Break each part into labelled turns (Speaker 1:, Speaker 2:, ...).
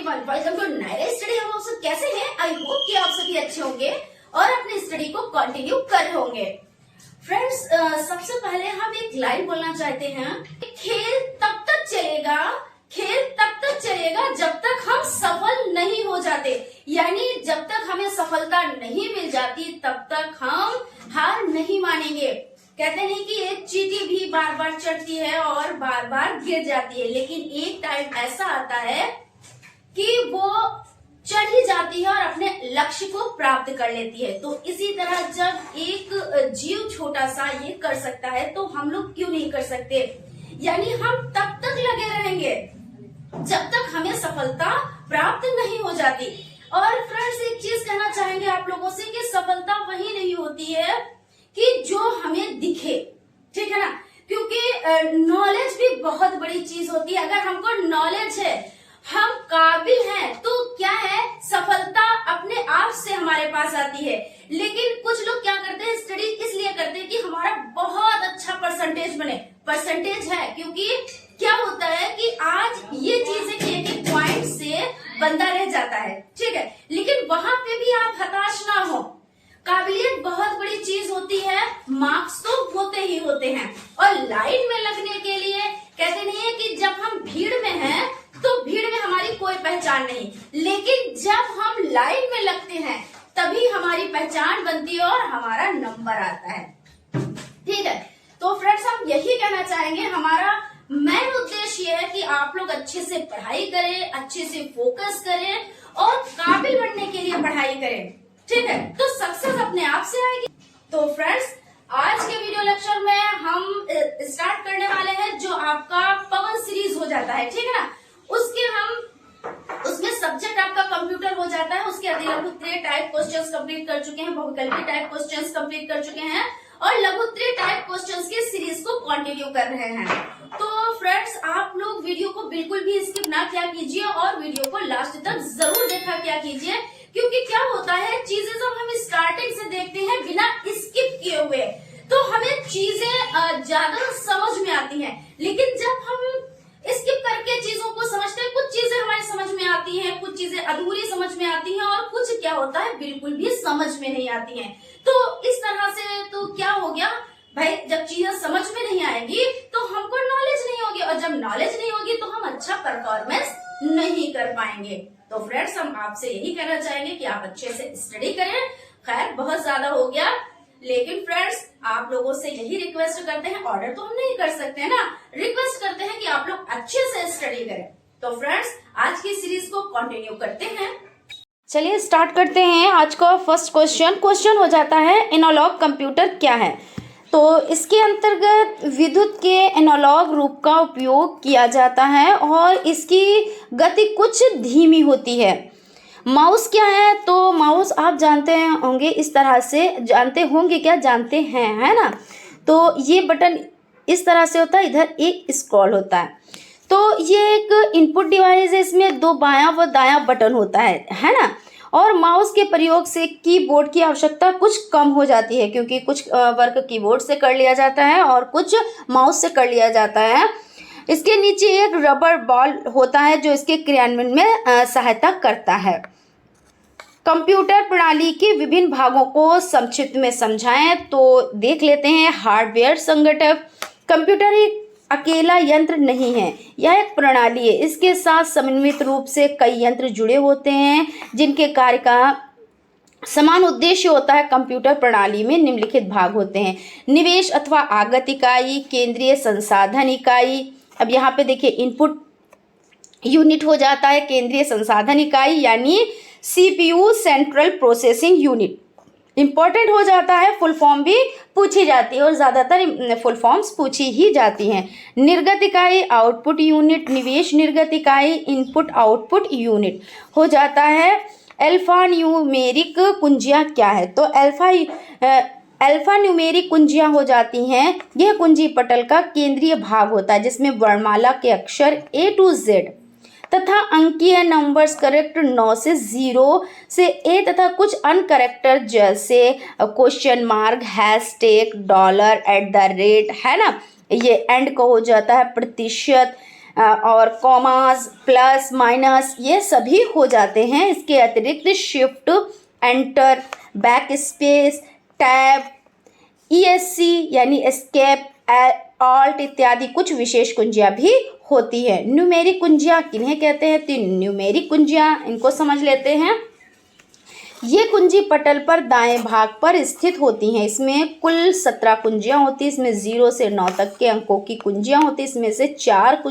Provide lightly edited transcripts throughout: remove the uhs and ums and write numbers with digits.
Speaker 1: Everyone, welcome to Nayra study house. कैसे हैं? I hope कि आप सभी अच्छे होंगे और अपनी स्टडी को कंटिन्यू कर रहे होंगे। फ्रेंड्स, सबसे पहले हम एक लाइन बोलना चाहते हैं। खेल तब तक चलेगा जब तक हम सफल नहीं हो जाते, यानी जब तक हमें सफलता नहीं मिल जाती तब तक हम हार नहीं मानेंगे। कहते नहीं कि एक चींटी भी बार बार चढ़ती है और बार बार गिर जाती है, लेकिन एक टाइम ऐसा आता है कि वो चढ़ ही जाती है और अपने लक्ष्य को प्राप्त कर लेती है। तो इसी तरह जब एक जीव छोटा सा ये कर सकता है तो हम लोग क्यों नहीं कर सकते। यानी हम तब तक लगे रहेंगे जब तक हमें सफलता प्राप्त नहीं हो जाती। और फ्रेंड्स, एक चीज कहना चाहेंगे आप लोगों से कि सफलता वही नहीं होती है कि जो हमें दिखे, ठीक है ना, क्योंकि नॉलेज भी बहुत बड़ी चीज होती है। अगर हमको नॉलेज है, हम काबिल हैं, तो क्या है, सफलता अपने आप से हमारे पास आती है। लेकिन कुछ लोग क्या करते हैं, स्टडी इसलिए करते हैं कि हमारा बहुत अच्छा परसेंटेज बने। परसेंटेज है क्योंकि क्या होता है कि आज ये चीजें एक एक पॉइंट से बंदा रह जाता है, ठीक है, लेकिन वहां पे भी आप हताश ना हो। काबिलियत बहुत बड़ी चीज होती है, मार्क्स तो होते ही होते हैं। और लाइन में लगने के लिए कहते नहीं है कि जब हम भीड़ में हैं तो भीड़ में हमारी कोई पहचान नहीं, लेकिन जब हम लाइन में लगते हैं तभी हमारी पहचान बनती है और हमारा नंबर आता है, ठीक है। तो फ्रेंड्स, हम यही कहना चाहेंगे, हमारा मेन उद्देश्य ये है कि आप लोग अच्छे से पढ़ाई करें, अच्छे से फोकस करें और काबिल बनने के लिए पढ़ाई करें, ठीक है, तो सक्सेस अपने आप से आएगी। तो फ्रेंड्स, आज के वीडियो लेक्चर में हम स्टार्ट करने वाले हैं जो आपका पवन सीरीज हो जाता है, ठीक है ना। उसमें सब्जेक्ट आपका कंप्यूटर हो जाता है। उसके लघुत्तरीय टाइप क्वेश्चंस कंप्लीट कर चुके हैं, बहुविकल्पीय टाइप क्वेश्चंस कंप्लीट कर चुके हैं और लघुत्तरीय टाइप क्वेश्चंस की सीरीज को कंटिन्यू कर रहे हैं। तो फ्रेंड्स, आप लोग वीडियो को बिल्कुल भी स्किप ना किया कीजिए और वीडियो को लास्ट तक जरूर देखा किया कीजिए, क्योंकि क्या होता है, चीजें जब हम स्टार्टिंग से देखते हैं बिना स्किप किए हुए तो हमें चीजें ज्यादा समझ में आती हैं। लेकिन जब हम स्किप करके चीजों को समझते हैं, कुछ चीजें हमारी समझ में आती हैं, कुछ चीजें अधूरी समझ में आती हैं और कुछ क्या होता है, बिल्कुल भी समझ में नहीं आती हैं। तो इस तरह से तो क्या हो गया भाई, जब चीजें समझ में नहीं आएगी तो हमको नॉलेज नहीं होगी, और जब नॉलेज नहीं होगी तो हम अच्छा परफॉर्मेंस नहीं कर पाएंगे। तो फ्रेंड्स, हम आपसे यही कहना चाहेंगे कि आप अच्छे से स्टडी करें। खैर, बहुत ज्यादा हो गया, लेकिन फ्रेंड्स, आप लोगों से यही रिक्वेस्ट करते हैं, ऑर्डर तो हम नहीं कर सकते हैं ना, रिक्वेस्ट करते हैं कि आप लोग अच्छे से स्टडी करें। तो फ्रेंड्स, आज की सीरीज को कंटिन्यू करते हैं।
Speaker 2: चलिए स्टार्ट करते हैं आज का फर्स्ट क्वेश्चन हो जाता है, एनालॉग कंप्यूटर क्या है। तो इसके अंतर्गत विद्युत के एनालॉग रूप का उपयोग किया जाता है और इसकी गति कुछ धीमी होती है। माउस क्या है, तो माउस आप जानते होंगे, इस तरह से जानते होंगे, क्या जानते हैं, है ना। तो ये बटन इस तरह से होता है, इधर एक स्क्रॉल होता है। तो ये एक इनपुट डिवाइस है, इसमें दो बायां व दायां बटन होता है ना। और माउस के प्रयोग से कीबोर्ड की आवश्यकता कुछ कम हो जाती है, क्योंकि कुछ वर्क कीबोर्ड से कर लिया जाता है और कुछ माउस से कर लिया जाता है। इसके नीचे एक रबर बॉल होता है जो इसके क्रियान्वयन में सहायता करता है। कंप्यूटर प्रणाली के विभिन्न भागों को संक्षिप्त में समझाएं तो देख लेते हैं। हार्डवेयर संगठक, कंप्यूटर एक अकेला यंत्र नहीं है, यह एक प्रणाली है। इसके साथ समन्वित रूप से कई यंत्र जुड़े होते हैं जिनके कार्य का समान उद्देश्य होता है। कंप्यूटर प्रणाली में निम्नलिखित भाग होते हैं। निवेश अथवा आगत इकाई, केंद्रीय संसाधन इकाई। अब यहाँ पे देखिए, इनपुट यूनिट हो जाता है केंद्रीय संसाधन इकाई, यानी CPU, central processing unit. Important हो जाता है, फुल फॉर्म भी पूछी जाती है और ज़्यादातर फुल फॉर्म्स पूछी ही जाती हैं। निर्गत इकाई, आउटपुट यूनिट। निवेश निर्गत इकाई, इनपुट आउटपुट यूनिट हो जाता है। अल्फा न्यूमेरिक कुंजियाँ क्या है, तो अल्फा न्यूमेरिक कुंजियाँ हो जाती हैं, यह कुंजी पटल का केंद्रीय भाग होता है जिसमें वर्णमाला के अक्षर A to Z तथा अंकीय नंबर्स करेक्ट 9 से 0 से A तथा कुछ अनकरेक्टर जैसे क्वेश्चन मार्क, हैशटैग, $, @ है ना, ये एंड का हो जाता है प्रतिशत। और कॉमास, प्लस, माइनस ये सभी हो जाते हैं। इसके अतिरिक्त shift, enter, back space, tab, ESC यानी एस्केप, ऑल्ट इत्यादि कुछ विशेष कुंजियां भी होती है। न्यूमेरिक कुंजियां किन्हें कहते हैं? तो न्यूमेरिक कुंजियां इनको समझ लेते हैं। ये कुंजी पटल पर दाएं भाग पर स्थित होती हैं। इसमें कुल 17 कुंजियां होती हैं। इसमें 0 से 9 तक के अंकों की कुंजियां होती हैं। इसमें से 4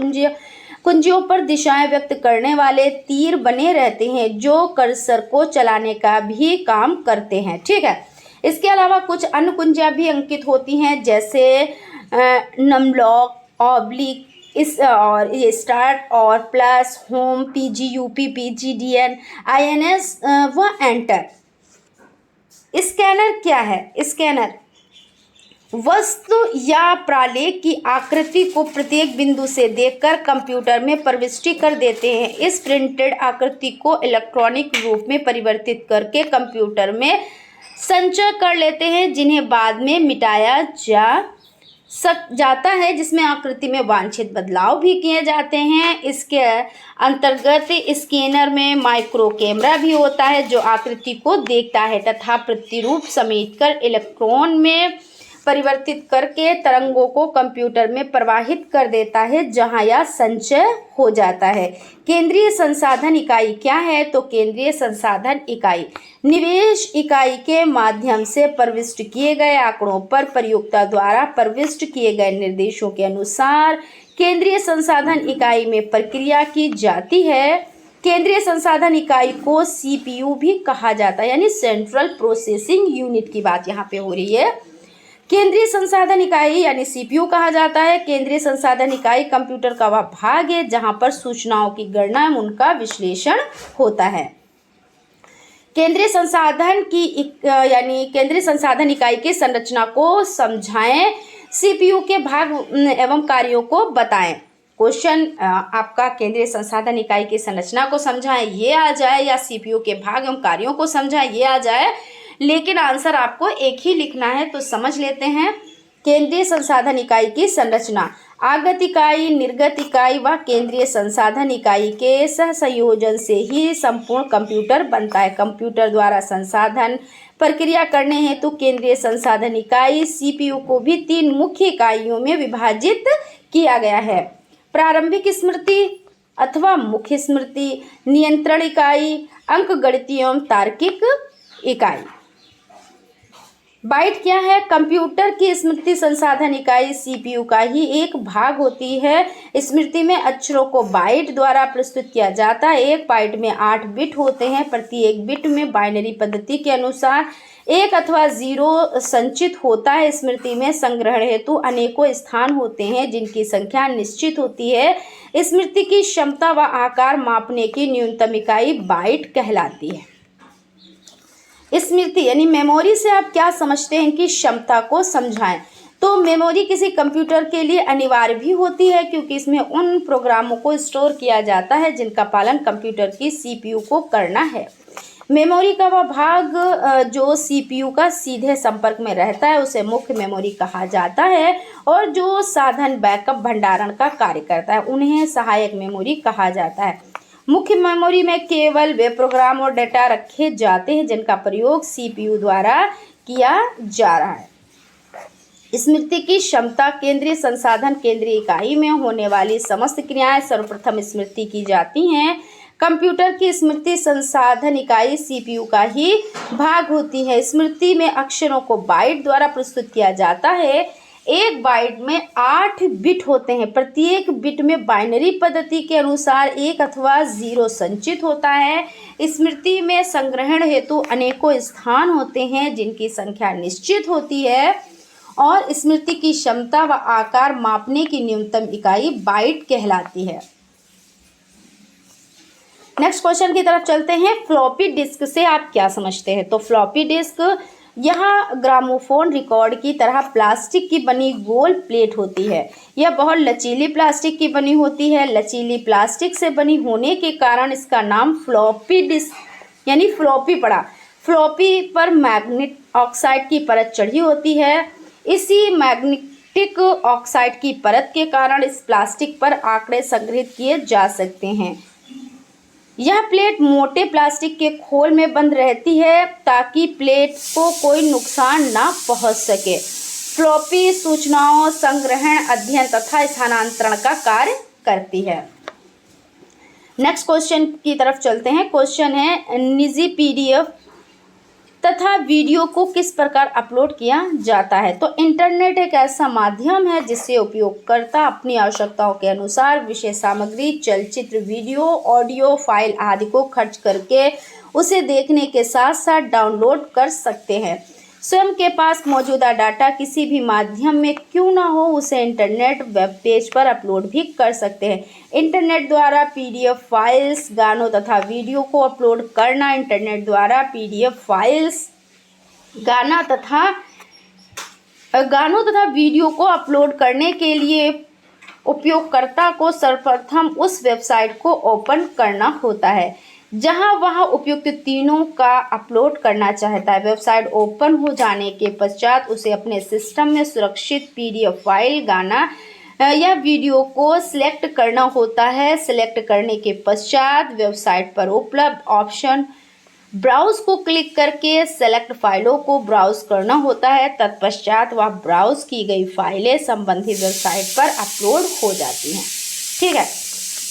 Speaker 2: कुंजियों पर दिशाएं व्यक्त करने वाले तीर बने रहते हैं जो कर्सर को चलाने का भी काम करते हैं। ठीक है, इसके अलावा कुछ अन्य कुंजियां भी अंकित होती हैं, जैसे नमलॉक, ऑब्लिक, इस और ये स्टार्ट और plus, home, PGUP, PGDN, INS व एंटर। स्कैनर क्या है? स्कैनर वस्तु या प्रालेख की आकृति को प्रत्येक बिंदु से देखकर कंप्यूटर में प्रविष्टि कर देते हैं। इस प्रिंटेड आकृति को इलेक्ट्रॉनिक रूप में परिवर्तित करके कंप्यूटर में संचय कर लेते हैं, जिन्हें बाद में मिटाया जाता है, जिसमें आकृति में वांछित बदलाव भी किए जाते हैं। इसके अंतर्गत स्कैनर में माइक्रो कैमरा भी होता है जो आकृति को देखता है तथा प्रतिरूप समेटकर इलेक्ट्रॉन में परिवर्तित करके तरंगों को कंप्यूटर में प्रवाहित कर देता है, जहां यह संचय हो जाता है। केंद्रीय संसाधन इकाई क्या है? तो केंद्रीय संसाधन इकाई निवेश इकाई के माध्यम से प्रविष्ट किए गए आंकड़ों पर प्रयोक्ता द्वारा प्रविष्ट किए गए निर्देशों के अनुसार केंद्रीय संसाधन इकाई में प्रक्रिया की जाती है। केंद्रीय संसाधन इकाई को CPU भी कहा जाता है, यानी सेंट्रल प्रोसेसिंग यूनिट की बात यहाँ पे हो रही है। केंद्रीय संसाधन इकाई यानी CPU कहा जाता है। केंद्रीय संसाधन इकाई कंप्यूटर का वह भाग है जहां पर सूचनाओं की गणना एवं उनका विश्लेषण होता है। केंद्रीय संसाधन इकाई की संरचना को समझाएं, CPU के भाग एवं कार्यों को बताएं। क्वेश्चन आपका केंद्रीय संसाधन इकाई की संरचना को समझाएं ये आ जाए, या CPU के भाग एवं कार्यों को समझाएं ये आ जाए, लेकिन आंसर आपको एक ही लिखना है। तो समझ लेते हैं केंद्रीय संसाधन इकाई की संरचना। आगत इकाई, निर्गत इकाई व केंद्रीय संसाधन इकाई के सहसंयोजन से ही संपूर्ण कंप्यूटर बनता है। कंप्यूटर द्वारा संसाधन प्रक्रिया करने हेतु केंद्रीय संसाधन इकाई CPU को भी 3 मुख्य इकाइयों में विभाजित किया गया है। प्रारंभिक स्मृति अथवा मुख्य स्मृति, नियंत्रण इकाई, अंकगणितीय एवं तार्किक इकाई। बाइट क्या है? कंप्यूटर की स्मृति संसाधन इकाई CPU का ही एक भाग होती है। स्मृति में अक्षरों को बाइट द्वारा प्रस्तुत किया जाता है। एक बाइट में 8 बिट होते हैं। प्रत्येक बिट में बाइनरी पद्धति के अनुसार 1 अथवा 0 संचित होता है। स्मृति में संग्रहण हेतु अनेकों स्थान होते हैं जिनकी संख्या निश्चित होती है। स्मृति की क्षमता व आकार मापने की न्यूनतम इकाई बाइट कहलाती है। स्मृति यानी मेमोरी से आप क्या समझते हैं कि क्षमता को समझाएं। तो मेमोरी किसी कंप्यूटर के लिए अनिवार्य भी होती है, क्योंकि इसमें उन प्रोग्रामों को स्टोर किया जाता है जिनका पालन कंप्यूटर की CPU को करना है। मेमोरी का वह भाग जो CPU का सीधे संपर्क में रहता है उसे मुख्य मेमोरी कहा जाता है, और जो साधन बैकअप भंडारण का कार्य करता है उन्हें सहायक मेमोरी कहा जाता है। मुख्य मेमोरी में केवल वे प्रोग्राम और डेटा रखे जाते हैं जिनका प्रयोग CPU द्वारा किया जा रहा है। स्मृति की क्षमता। केंद्रीय संसाधन केंद्रीय इकाई में होने वाली समस्त क्रियाएं सर्वप्रथम स्मृति की जाती हैं। कंप्यूटर की स्मृति संसाधन इकाई CPU का ही भाग होती है। स्मृति में अक्षरों को बाइट द्वारा प्रस्तुत किया जाता है। एक बाइट में 8 बिट होते हैं। प्रत्येक बिट में बाइनरी पद्धति के अनुसार 1 अथवा 0 संचित होता है। स्मृति में संग्रहण हेतु अनेकों स्थान होते हैं जिनकी संख्या निश्चित होती है, और स्मृति की क्षमता व आकार मापने की न्यूनतम इकाई बाइट कहलाती है। नेक्स्ट क्वेश्चन की तरफ चलते हैं। फ्लॉपी डिस्क से आप क्या समझते हैं? तो फ्लॉपी डिस्क यहाँ ग्रामोफोन रिकॉर्ड की तरह प्लास्टिक की बनी गोल प्लेट होती है। यह बहुत लचीली प्लास्टिक की बनी होती है। लचीली प्लास्टिक से बनी होने के कारण इसका नाम फ्लॉपी डिस्क यानी फ्लॉपी पड़ा। फ्लॉपी पर मैग्नेट ऑक्साइड की परत चढ़ी होती है। इसी मैग्नेट नाइट्रिक ऑक्साइड की परत के कारण इस प्लास्टिक पर आंकड़े संग्रहित किए जा सकते हैं। यह प्लेट मोटे प्लास्टिक के खोल में बंद रहती है ताकि प्लेट को कोई नुकसान ना पहुंच सके। फ्लॉपी सूचनाओं संग्रहण, अध्ययन तथा स्थानांतरण का कार्य करती है। नेक्स्ट क्वेश्चन की तरफ चलते हैं। क्वेश्चन है निजी पीडीएफ तथा वीडियो को किस प्रकार अपलोड किया जाता है। तो इंटरनेट एक ऐसा माध्यम है जिससे उपयोगकर्ता अपनी आवश्यकताओं के अनुसार विशेष सामग्री, चलचित्र, वीडियो, ऑडियो फाइल आदि को खर्च करके उसे देखने के साथ साथ डाउनलोड कर सकते हैं। स्वयं के पास मौजूदा डाटा किसी भी माध्यम में क्यों ना हो, उसे इंटरनेट वेब पेज पर अपलोड भी कर सकते हैं। इंटरनेट द्वारा पीडीएफ फाइल्स, गानों तथा वीडियो को अपलोड करना। इंटरनेट द्वारा पीडीएफ फाइल्स, गानों तथा वीडियो को अपलोड करने के लिए उपयोगकर्ता को सर्वप्रथम उस वेबसाइट को ओपन करना होता है जहां वह उपयुक्त तीनों का अपलोड करना चाहता है। वेबसाइट ओपन हो जाने के पश्चात उसे अपने सिस्टम में सुरक्षित पीडीएफ फाइल, गाना या वीडियो को सिलेक्ट करना होता है। सिलेक्ट करने के पश्चात वेबसाइट पर उपलब्ध ऑप्शन ब्राउज को क्लिक करके सेलेक्ट फाइलों को ब्राउज करना होता है। तत्पश्चात वह ब्राउज की गई फाइलें संबंधित वेबसाइट पर अपलोड हो जाती हैं। ठीक है,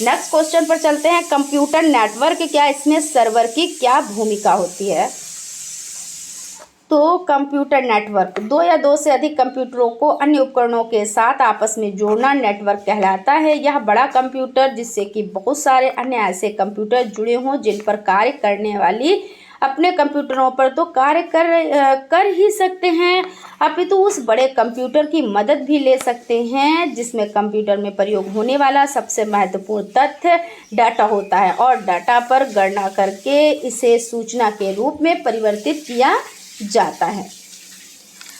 Speaker 2: नेक्स्ट क्वेश्चन पर चलते हैं। कंप्यूटर नेटवर्क क्या, इसमें सर्वर की क्या भूमिका होती है। तो कंप्यूटर नेटवर्क दो या दो से अधिक कंप्यूटरों को अन्य उपकरणों के साथ आपस में जोड़ना नेटवर्क कहलाता है। यह बड़ा कंप्यूटर जिससे कि बहुत सारे अन्य ऐसे कंप्यूटर जुड़े हों जिन पर कार्य करने वाली अपने कंप्यूटरों पर तो कार्य कर ही सकते हैं, अपितु उस बड़े कंप्यूटर की मदद भी ले सकते हैं जिसमें कंप्यूटर में प्रयोग होने वाला सबसे महत्वपूर्ण तथ्य डाटा होता है और डाटा पर गणना करके इसे सूचना के रूप में परिवर्तित किया जाता है।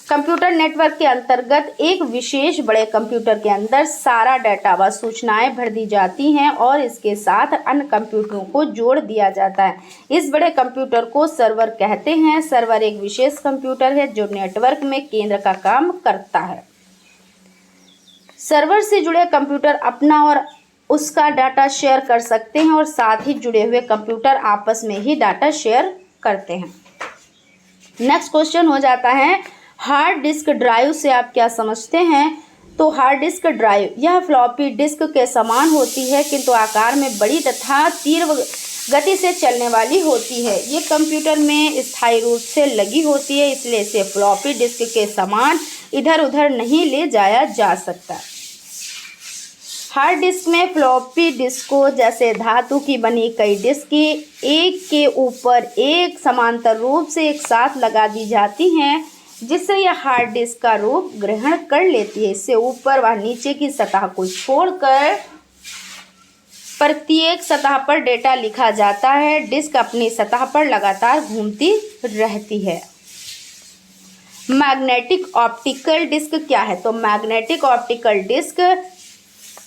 Speaker 2: कंप्यूटर नेटवर्क के अंतर्गत एक विशेष बड़े कंप्यूटर के अंदर सारा डाटा व सूचनाएं भर दी जाती हैं और इसके साथ अन्य कंप्यूटरों को जोड़ दिया जाता है। इस बड़े कंप्यूटर को सर्वर कहते हैं। सर्वर एक विशेष कंप्यूटर है जो नेटवर्क में केंद्र का काम करता है। सर्वर से जुड़े कंप्यूटर अपना और उसका डाटा शेयर कर सकते हैं और साथ ही जुड़े हुए कंप्यूटर आपस में ही डाटा शेयर करते हैं। नेक्स्ट क्वेश्चन हो जाता है हार्ड डिस्क ड्राइव से आप क्या समझते हैं। तो हार्ड डिस्क ड्राइव यह फ्लॉपी डिस्क के समान होती है किंतु आकार में बड़ी तथा तीव्र गति से चलने वाली होती है। ये कंप्यूटर में स्थायी रूप से लगी होती है, इसलिए इसे फ्लॉपी डिस्क के समान इधर उधर नहीं ले जाया जा सकता। हार्ड डिस्क में फ्लॉपी डिस्कों जैसे धातु की बनी कई डिस्क एक के ऊपर एक समांतर रूप से एक साथ लगा दी जाती हैं जिससे यह हार्ड डिस्क का रूप ग्रहण कर लेती है। इससे ऊपर व नीचे की सतह को छोड़कर प्रत्येक सतह पर डेटा लिखा जाता है। डिस्क अपनी सतह पर लगातार घूमती रहती है। मैग्नेटिक ऑप्टिकल डिस्क क्या है। तो मैग्नेटिक ऑप्टिकल डिस्क,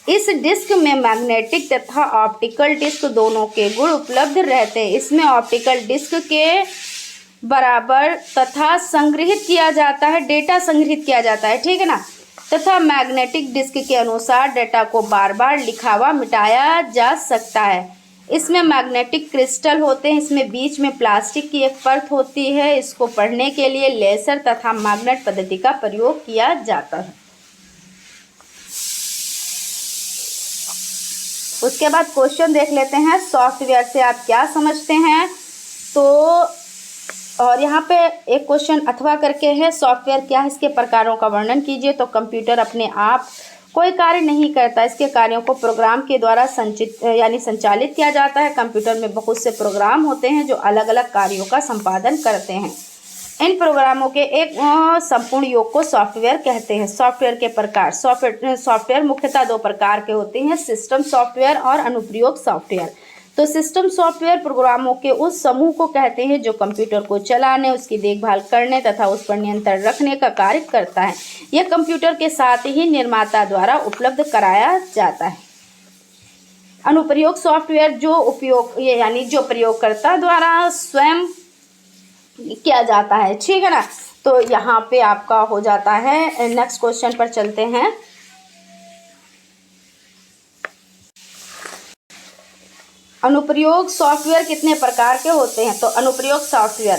Speaker 2: इस डिस्क में मैग्नेटिक तथा ऑप्टिकल डिस्क दोनों के गुण उपलब्ध रहते हैं। इसमें ऑप्टिकल डिस्क के बराबर तथा संग्रहित किया जाता है, डेटा संग्रहित किया जाता है, ठीक है ना, तथा मैग्नेटिक डिस्क के अनुसार डेटा को बार बार लिखा व मिटाया जा सकता है। इसमें मैग्नेटिक क्रिस्टल होते हैं। इसमें बीच में प्लास्टिक की एक परत होती है। इसको पढ़ने के लिए लेजर तथा मैग्नेट पद्धति का प्रयोग किया जाता है। उसके बाद क्वेश्चन देख लेते हैं सॉफ्टवेयर से आप क्या समझते हैं। तो और यहाँ पे एक क्वेश्चन अथवा करके है, सॉफ्टवेयर क्या है, इसके प्रकारों का वर्णन कीजिए। तो कंप्यूटर अपने आप कोई कार्य नहीं करता, इसके कार्यों को प्रोग्राम के द्वारा संचालित किया जाता है। कंप्यूटर में बहुत से प्रोग्राम होते हैं जो अलग अलग कार्यों का संपादन करते हैं। इन प्रोग्रामों के एक संपूर्ण योग को सॉफ्टवेयर कहते हैं। सॉफ्टवेयर के प्रकार, सॉफ्टवेयर मुख्यतः दो प्रकार के होते हैं, सिस्टम सॉफ्टवेयर और अनुप्रयोग सॉफ्टवेयर। तो सिस्टम सॉफ्टवेयर प्रोग्रामों के उस समूह को कहते हैं जो कंप्यूटर को चलाने, उसकी देखभाल करने तथा उस पर नियंत्रण रखने का कार्य करता है। यह कंप्यूटर के साथ ही निर्माता द्वारा उपलब्ध कराया जाता है। अनुप्रयोग सॉफ्टवेयर जो प्रयोगकर्ता द्वारा स्वयं किया जाता है, ठीक है ना। तो यहाँ पे आपका हो जाता है। नेक्स्ट क्वेश्चन पर चलते हैं। अनुप्रयोग सॉफ्टवेयर कितने प्रकार के होते हैं? तो अनुप्रयोग सॉफ्टवेयर,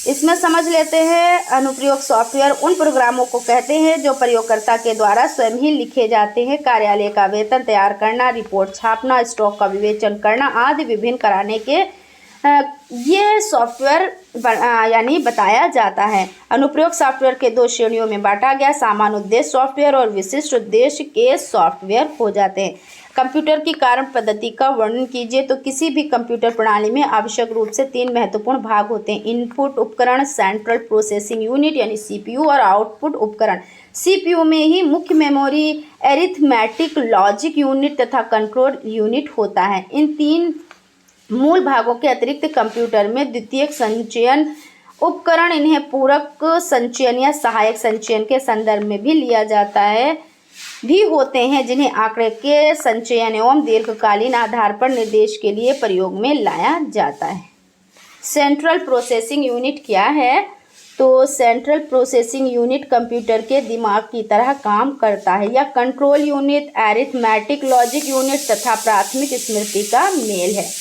Speaker 2: इसमें समझ लेते हैं। अनुप्रयोग सॉफ्टवेयर उन प्रोग्रामों को कहते हैं जो प्रयोगकर्ता के द्वारा स्वयं ही लिखे जाते हैं। कार्यालय का वेतन तैयार करना, रिपोर्ट छापना, स्टॉक का विवेचन करना आदि विभिन्न कराने के ये सॉफ्टवेयर यानी बताया जाता है। अनुप्रयोग सॉफ्टवेयर के दो श्रेणियों में बांटा गया, सामान्य उद्देश्य सॉफ्टवेयर और विशिष्ट उद्देश्य के सॉफ्टवेयर हो जाते हैं। कंप्यूटर की कार्य पद्धति का वर्णन कीजिए। तो किसी भी कंप्यूटर प्रणाली में आवश्यक रूप से 3 महत्वपूर्ण भाग होते हैं: इनपुट उपकरण, सेंट्रल प्रोसेसिंग यूनिट यानी सीपीयू, और आउटपुट उपकरण। सीपीयू में ही मुख्य मेमोरी, एरिथमेटिक लॉजिक यूनिट तथा कंट्रोल यूनिट होता है। इन 3 मूल भागों के अतिरिक्त कंप्यूटर में द्वितीयक संचयन उपकरण, इन्हें पूरक संचयन या सहायक संचयन के संदर्भ में भी लिया जाता है, भी होते हैं, जिन्हें आंकड़े के संचयन एवं दीर्घकालीन आधार पर निर्देश के लिए प्रयोग में लाया जाता है। सेंट्रल प्रोसेसिंग यूनिट क्या है? तो सेंट्रल प्रोसेसिंग यूनिट कंप्यूटर के दिमाग की तरह काम करता है। या control unit, arithmetic logic unit तथा प्राथमिक स्मृति का मेल है।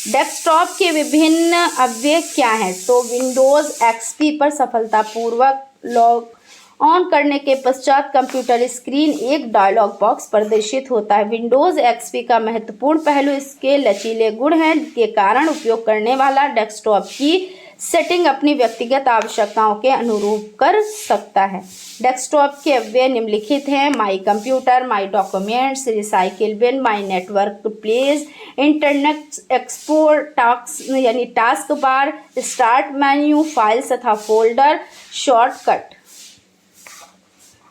Speaker 2: डेस्कटॉप के विभिन्न अवयव क्या हैं? तो विंडोज़ एक्सपी पर सफलतापूर्वक लॉग ऑन करने के पश्चात कंप्यूटर स्क्रीन एक डायलॉग बॉक्स प्रदर्शित होता है। विंडोज़ एक्सपी का महत्वपूर्ण पहलू इसके लचीले गुण हैं, के कारण उपयोग करने वाला डेस्कटॉप की सेटिंग अपनी व्यक्तिगत आवश्यकताओं के अनुरूप कर सकता है। डेस्कटॉप के अवयव निम्नलिखित हैं: my computer, my documents, recycle bin, my network place, internet explorer, task bar, start menu, files तथा फोल्डर, शॉर्टकट।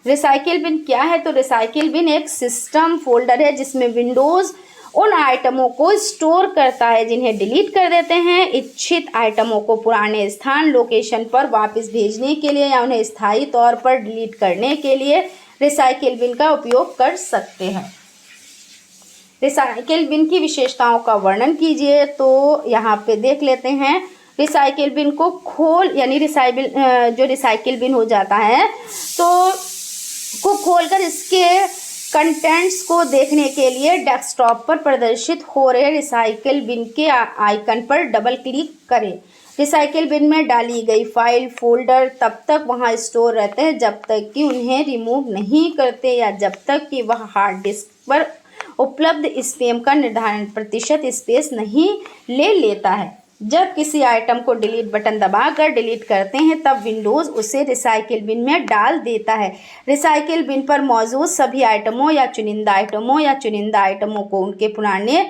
Speaker 2: रिसाइकिल बिन क्या है? तो रिसाइकिल बिन एक सिस्टम फोल्डर है जिसमें विंडोज़ उन आइटमों को स्टोर करता है जिन्हें डिलीट कर देते हैं। इच्छित आइटमों को पुराने स्थान लोकेशन पर वापस भेजने के लिए या उन्हें स्थायी तौर पर डिलीट करने के लिए रिसाइकिल बिन का उपयोग कर सकते हैं। रिसाइकिल बिन की विशेषताओं का वर्णन कीजिए। तो यहाँ पे देख लेते हैं। रिसाइकिल बिन को यानी जो रिसाइकिल बिन हो जाता है तो खोलकर इसके कंटेंट्स को देखने के लिए डेस्कटॉप पर प्रदर्शित हो रहे रिसाइकिल बिन के आइकन पर डबल क्लिक करें। रिसाइकिल बिन में डाली गई फाइल, फोल्डर तब तक वहां स्टोर रहते हैं जब तक कि उन्हें रिमूव नहीं करते या जब तक कि वह हार्ड डिस्क पर उपलब्ध स्पेम का निर्धारित प्रतिशत स्पेस नहीं ले लेता है। जब किसी आइटम को डिलीट बटन दबाकर डिलीट करते हैं तब विंडोज़ उसे रिसाइकिल बिन में डाल देता है। रिसाइकिल बिन पर मौजूद सभी आइटमों या चुनिंदा आइटमों को उनके पुराने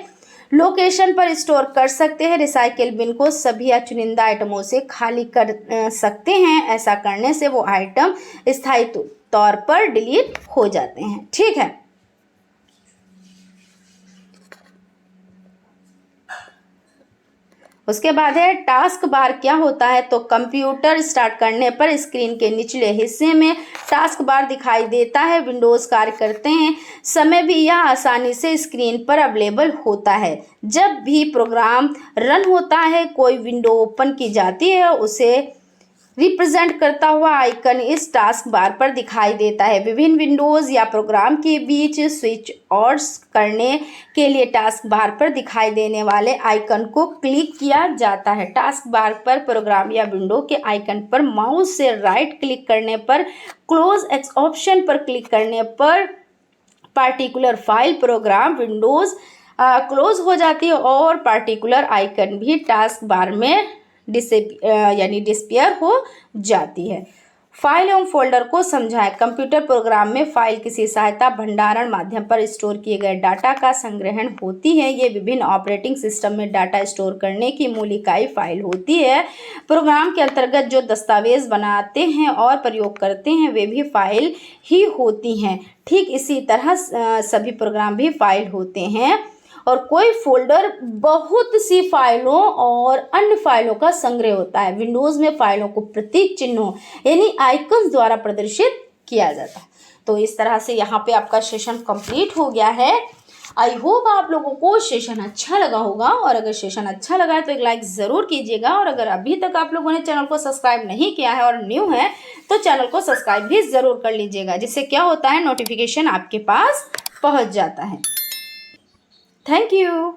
Speaker 2: लोकेशन पर स्टोर कर सकते हैं। रिसाइकिल बिन को सभी या चुनिंदा आइटमों से खाली कर सकते हैं। ऐसा करने से वो आइटम स्थायी तौर पर डिलीट हो जाते हैं। ठीक है। उसके बाद है टास्क बार क्या होता है? तो कंप्यूटर स्टार्ट करने पर स्क्रीन के निचले हिस्से में टास्क बार दिखाई देता है। विंडोज़ कार्य करते हैं समय भी यह आसानी से स्क्रीन पर अवेलेबल होता है। जब भी प्रोग्राम रन होता है, कोई विंडो ओपन की जाती है, उसे रिप्रेजेंट करता हुआ आइकन इस टास्क बार पर दिखाई देता है। विभिन्न विंडोज़ या प्रोग्राम के बीच स्विच ऑफ करने के लिए टास्क बार पर दिखाई देने वाले आइकन को क्लिक किया जाता है। टास्क बार पर प्रोग्राम या विंडो के आइकन पर माउस से राइट क्लिक करने पर, क्लोज एक्स ऑप्शन पर क्लिक करने पर particular file, program, windows close हो जाती है और पार्टिकुलर आइकन भी टास्क बार में डिस्पेयर हो जाती है। फाइल एवं फोल्डर को समझाएं। कंप्यूटर प्रोग्राम में फाइल किसी सहायता भंडारण माध्यम पर स्टोर किए गए डाटा का संग्रहण होती है। ये विभिन्न ऑपरेटिंग सिस्टम में डाटा स्टोर करने की मूल इकाई फाइल होती है। प्रोग्राम के अंतर्गत जो दस्तावेज बनाते हैं और प्रयोग करते हैं वे भी फाइल ही होती हैं। ठीक इसी तरह सभी प्रोग्राम भी फाइल होते हैं और कोई फोल्डर बहुत सी फाइलों और अन्य फाइलों का संग्रह होता है। विंडोज़ में फाइलों को प्रतीक चिन्हों यानी आइकन्स द्वारा प्रदर्शित किया जाता है। तो इस तरह से यहाँ पे आपका सेशन कंप्लीट हो गया है। आई होप आप लोगों को सेशन अच्छा लगा होगा, और अगर सेशन अच्छा लगा है तो एक लाइक ज़रूर कीजिएगा, और अगर अभी तक आप लोगों ने चैनल को सब्सक्राइब नहीं किया है और न्यू है तो चैनल को सब्सक्राइब भी ज़रूर कर लीजिएगा, जिससे क्या होता है नोटिफिकेशन आपके पास पहुंच जाता है। Thank you.